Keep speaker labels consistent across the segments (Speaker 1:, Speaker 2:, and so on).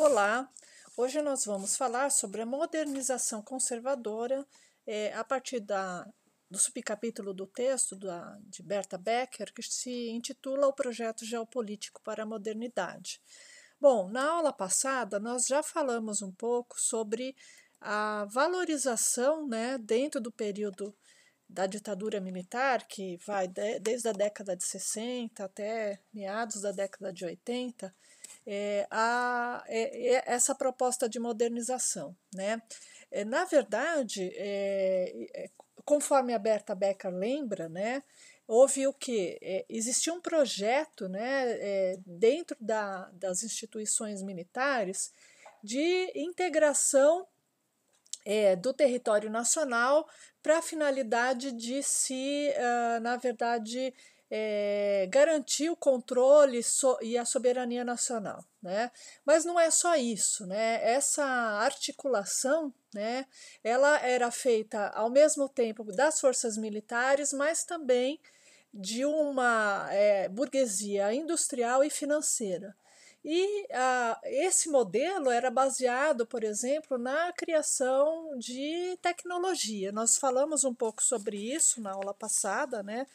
Speaker 1: Olá, hoje nós vamos falar sobre a modernização conservadora a partir do subcapítulo do texto de Berta Becker, que se intitula O Projeto Geopolítico para a Modernidade. Bom, na aula passada nós já falamos um pouco sobre a valorização, dentro do período da ditadura militar, que vai desde a década de 60 até meados da década de 80, essa proposta de modernização. Né? Na verdade, conforme a Berta Becker lembra, né, houve o que? Existia um projeto, dentro das instituições militares de integração do território nacional para a finalidade de na verdade, garantir o controle e a soberania nacional. Né? Mas não é só isso, né? Essa articulação, né, ela era feita ao mesmo tempo das forças militares, mas também de uma burguesia industrial e financeira. E esse modelo era baseado, por exemplo, na criação de tecnologia. Nós falamos um pouco sobre isso na aula passada, né?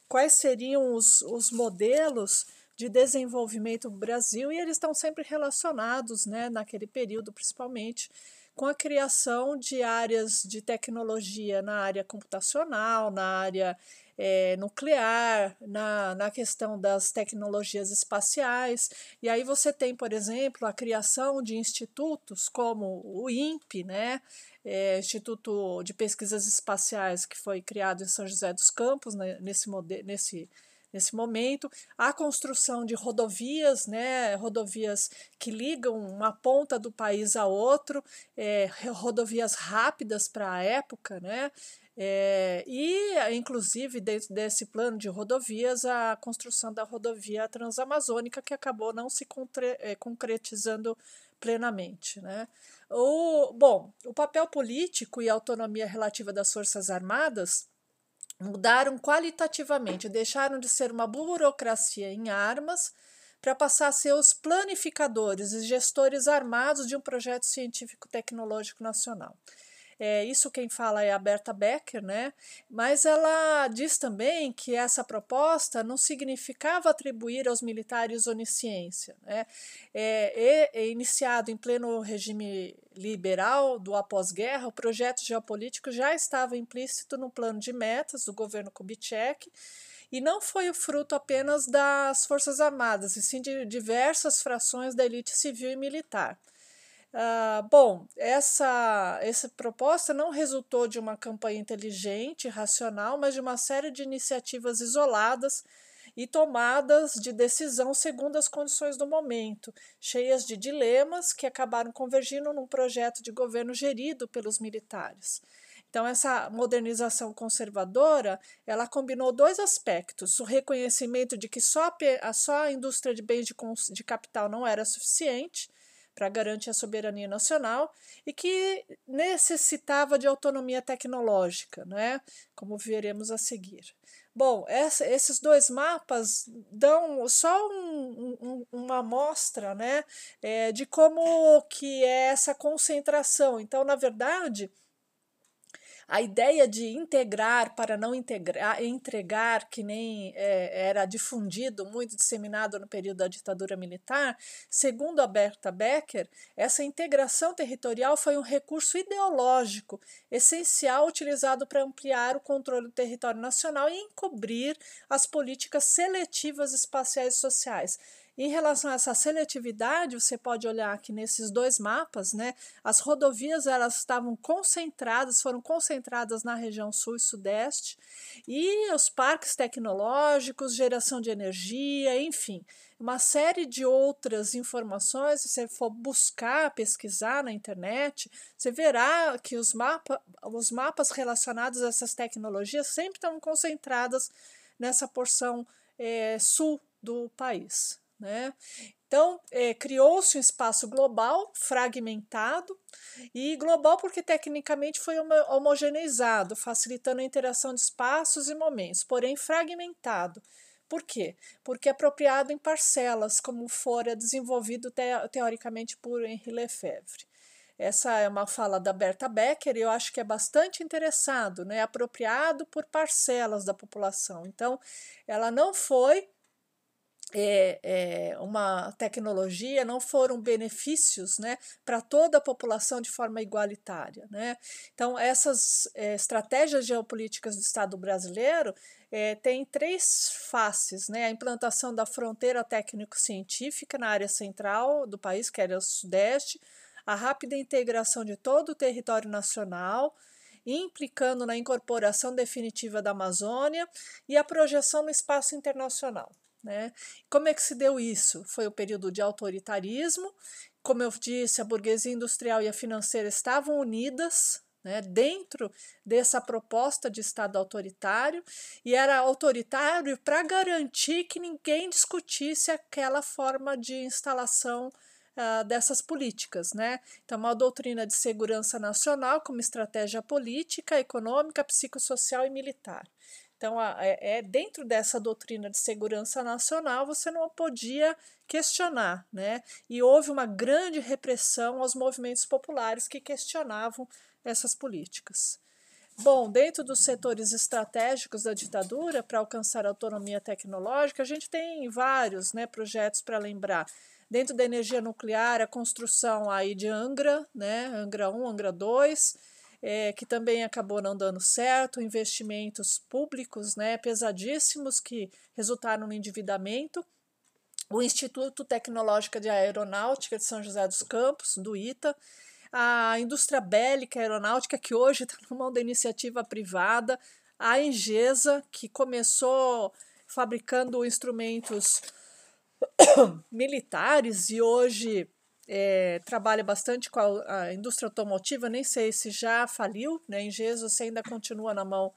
Speaker 1: Quais seriam os modelos de desenvolvimento do Brasil, e eles estão sempre relacionados, né, naquele período, principalmente, com a criação de áreas de tecnologia na área computacional, na área nuclear, na questão das tecnologias espaciais. E aí você tem, por exemplo, a criação de institutos como o INPE, né? Instituto de Pesquisas Espaciais, que foi criado em São José dos Campos, né, nesse momento, a construção de rodovias, né, rodovias que ligam uma ponta do país a outro, rodovias rápidas para a época, né, e, inclusive, dentro desse plano de rodovias, a construção da rodovia transamazônica, que acabou não se concretizando plenamente. Né? O papel político e a autonomia relativa das Forças Armadas mudaram qualitativamente, deixaram de ser uma burocracia em armas para passar a ser os planificadores e gestores armados de um projeto científico-tecnológico nacional. Isso quem fala é a Berta Becker, né? Mas ela diz também que essa proposta não significava atribuir aos militares onisciência. Né? Iniciado em pleno regime liberal do após-guerra, o projeto geopolítico já estava implícito no plano de metas do governo Kubitschek, e não foi o fruto apenas das Forças Armadas, e sim de diversas frações da elite civil e militar. Essa proposta não resultou de uma campanha inteligente e racional, mas de uma série de iniciativas isoladas e tomadas de decisão segundo as condições do momento, cheias de dilemas que acabaram convergindo num projeto de governo gerido pelos militares. Então, essa modernização conservadora, ela combinou dois aspectos: o reconhecimento de que só a indústria de bens de capital não era suficiente para garantir a soberania nacional, e que necessitava de autonomia tecnológica, né, como veremos a seguir. Bom, esses dois mapas dão só uma amostra, né, de como que é essa concentração. Então, na verdade, a ideia de integrar para não entregar, que nem era difundido, muito disseminado no período da ditadura militar, segundo a Berta Becker, essa integração territorial foi um recurso ideológico essencial utilizado para ampliar o controle do território nacional e encobrir as políticas seletivas espaciais e sociais. Em relação a essa seletividade, você pode olhar aqui nesses dois mapas, né? As rodovias foram concentradas na região sul e sudeste, e os parques tecnológicos, geração de energia, enfim, uma série de outras informações. Se você for buscar, pesquisar na internet, você verá que os mapas relacionados a essas tecnologias sempre estão concentradas nessa porção sul do país. Né? Então, criou-se um espaço global fragmentado, e global porque tecnicamente foi homogeneizado, facilitando a interação de espaços e momentos, porém fragmentado, Por quê? Porque é apropriado em parcelas, como fora desenvolvido teoricamente por Henri Lefebvre. Essa é uma fala da Berta Becker e eu acho que é bastante interessado, né? Apropriado por parcelas da população. Então, ela não foi uma tecnologia, não foram benefícios, né, para toda a população de forma igualitária, né? Então, essas estratégias geopolíticas do Estado brasileiro têm três faces, né? A implantação da fronteira técnico-científica na área central do país, que era o Sudeste, a rápida integração de todo o território nacional, implicando na incorporação definitiva da Amazônia e a projeção no espaço internacional, né? Como é que se deu isso? Foi o período de autoritarismo. Como eu disse, a burguesia industrial e a financeira estavam unidas, né, dentro dessa proposta de Estado autoritário, e era autoritário para garantir que ninguém discutisse aquela forma de instalação dessas políticas, né? Então, uma doutrina de segurança nacional como estratégia política, econômica, psicossocial e militar. Então, dentro dessa doutrina de segurança nacional, você não podia questionar, né? E houve uma grande repressão aos movimentos populares que questionavam essas políticas. Bom, dentro dos setores estratégicos da ditadura, para alcançar a autonomia tecnológica, a gente tem vários, né, projetos para lembrar. Dentro da energia nuclear, a construção aí de Angra, né, Angra 1, Angra 2, que também acabou não dando certo, investimentos públicos, né, pesadíssimos que resultaram no endividamento. O Instituto Tecnológico de Aeronáutica de São José dos Campos, do ITA, a indústria bélica aeronáutica, que hoje está na mão da iniciativa privada, a Engesa, que começou fabricando instrumentos militares e hoje trabalha bastante com a indústria automotiva, nem sei se já faliu, né? Engesa se ainda continua na mão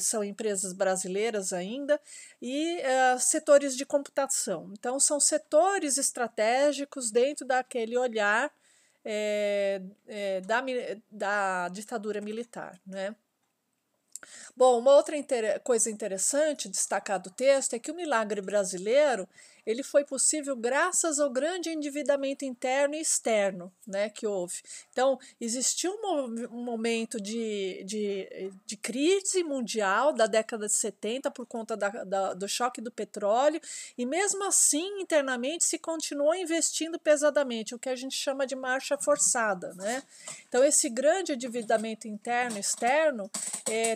Speaker 1: são empresas brasileiras ainda, e setores de computação. Então, são setores estratégicos dentro daquele olhar da ditadura militar, né? Bom, uma outra coisa interessante destacar do texto é que o milagre brasileiro ele foi possível graças ao grande endividamento interno e externo, né, que houve. Então, existiu um momento de crise mundial da década de 70 por conta do choque do petróleo, e mesmo assim, internamente, se continuou investindo pesadamente, o que a gente chama de marcha forçada, né? Então, esse grande endividamento interno e externo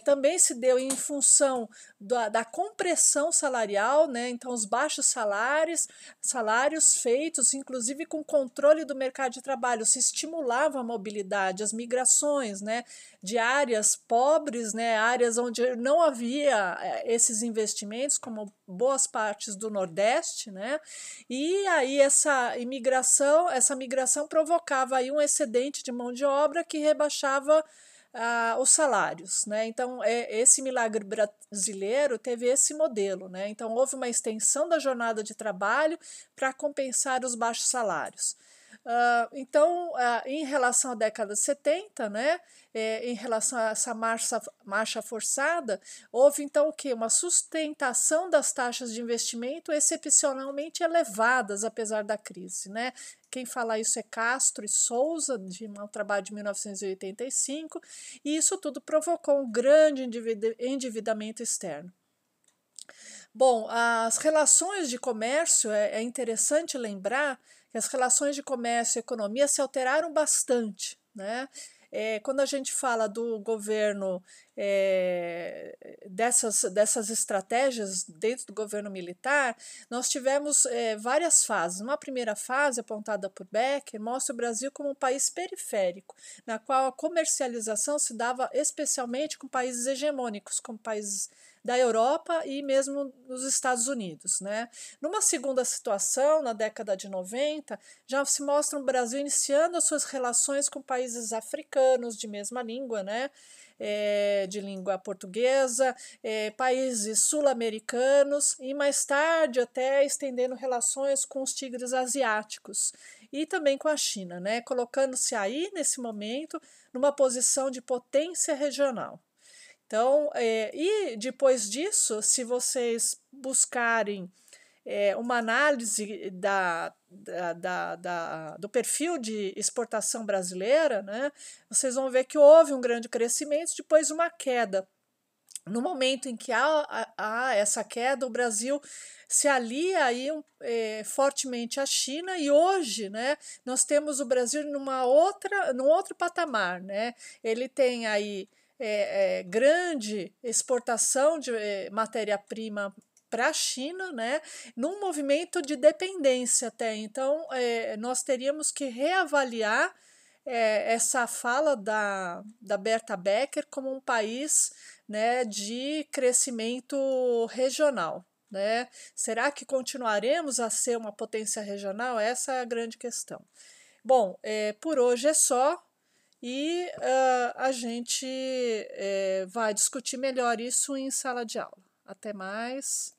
Speaker 1: também se deu em função da compressão salarial, né? Então, os baixos salários feitos, inclusive com controle do mercado de trabalho, se estimulava a mobilidade, as migrações, né? De áreas pobres, né? Áreas onde não havia esses investimentos, como boas partes do Nordeste, né? E aí essa migração provocava aí um excedente de mão de obra que rebaixava os salários, né? Então, esse milagre brasileiro teve esse modelo, né? Então, houve uma extensão da jornada de trabalho para compensar os baixos salários. Então, em relação à década de 70, né, em relação a essa marcha forçada, houve então o quê? Uma sustentação das taxas de investimento excepcionalmente elevadas, apesar da crise, né? Quem fala isso é Castro e Souza, de um trabalho de 1985, e isso tudo provocou um grande endividamento externo. Bom, as relações de comércio, é interessante lembrar que as relações de comércio e economia se alteraram bastante, né? Quando a gente fala do governo, dessas estratégias dentro do governo militar, nós tivemos várias fases. Uma primeira fase, apontada por Becker, mostra o Brasil como um país periférico, na qual a comercialização se dava especialmente com países hegemônicos, como países da Europa e mesmo nos Estados Unidos, né? Numa segunda situação, na década de 90, já se mostra o Brasil iniciando as suas relações com países africanos de mesma língua, né? De língua portuguesa, países sul-americanos e mais tarde até estendendo relações com os tigres asiáticos e também com a China, né? Colocando-se aí, nesse momento, numa posição de potência regional. Então, e depois disso, se vocês buscarem uma análise do perfil de exportação brasileira, né, vocês vão ver que houve um grande crescimento, depois uma queda. No momento em que há essa queda, o Brasil se alia aí, fortemente à China, e hoje, né, nós temos o Brasil num outro patamar, né? Ele tem aí grande exportação de matéria-prima para a China, né, num movimento de dependência até. Então, nós teríamos que reavaliar essa fala da Berta Becker como um país, né, de crescimento regional. Né? Será que continuaremos a ser uma potência regional? Essa é a grande questão. Bom, por hoje é só e a gente vai discutir melhor isso em sala de aula. Até mais.